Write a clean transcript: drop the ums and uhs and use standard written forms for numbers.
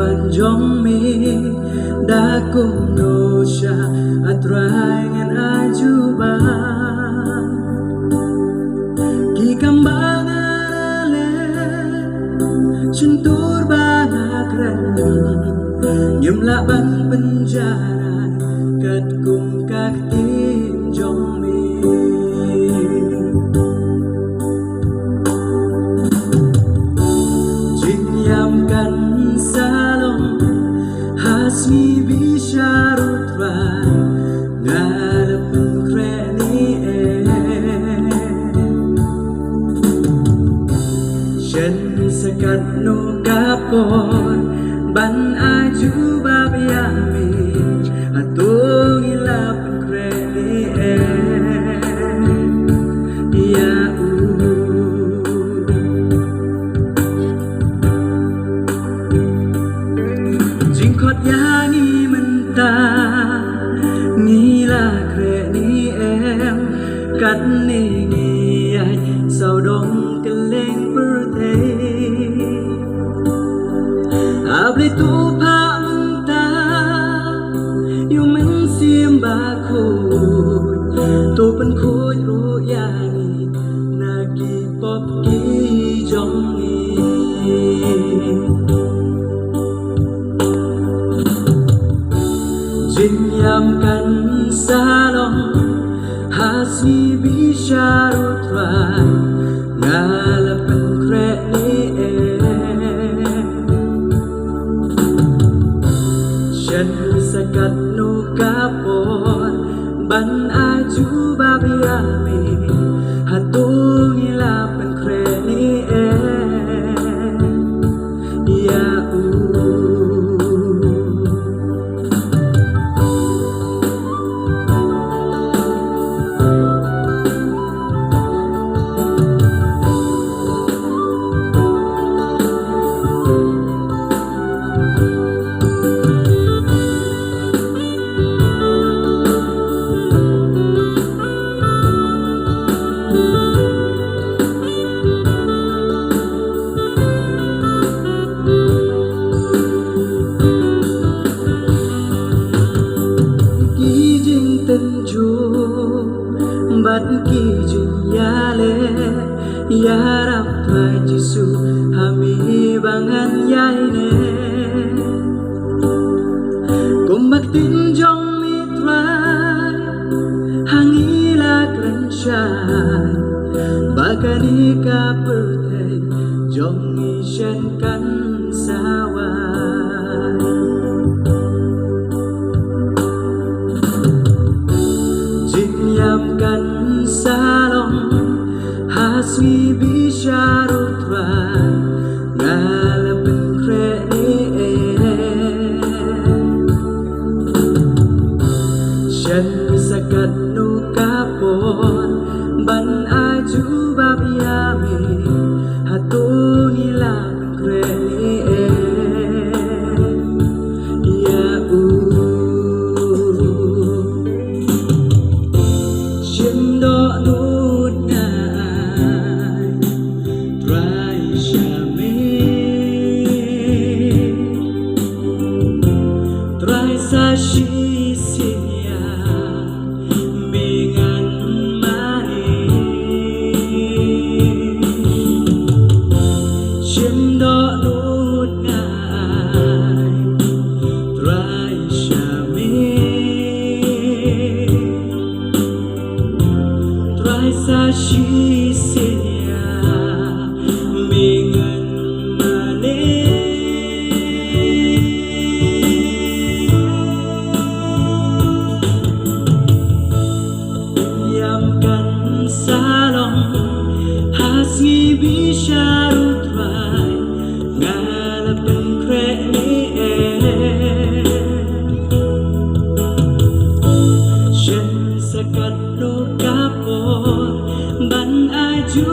wan jong mi da kum no sha atrai ngan ajuba ki kambangan ale centur banyak ren nyem la ban penjara kat kum kak tin jong mi kan salong hasmi bisharutra ngarepin kreni shen sekat no kapor ban aju bab yami atung ilapin kreni ya jingkot yani menta ngila kre ni em cắt ni nghi ai sau đông cái lên bơ thế abli tu pa menta yêu mình xiêm ba khôi tu pen khôi ru yani nagi pop ki jong ni Jinyamkan salong hasi bisharutrai ngalapan kreni shen sakat no kapor ban aju babiami hatung ilapan kreni ya bat ki junyale ya rap thai jisu hami bangan yaine kumbak tin jong mitrai hangila krenshai bakani ka perthai jong ishen kan sawai jinyamkan salong hasmi bisharutra ngalapin kreni shen sakat no kapor ban aju bab yami hatung ilapin kreni ya Shindo nut ngai trai shame trai sa shi sinya mingan mai Shindo nut ngai trai shame sa shi sinya mingan mane yamkan salong hasmi bisharutrai ngalapin kreni shen sakat no kapor ban aju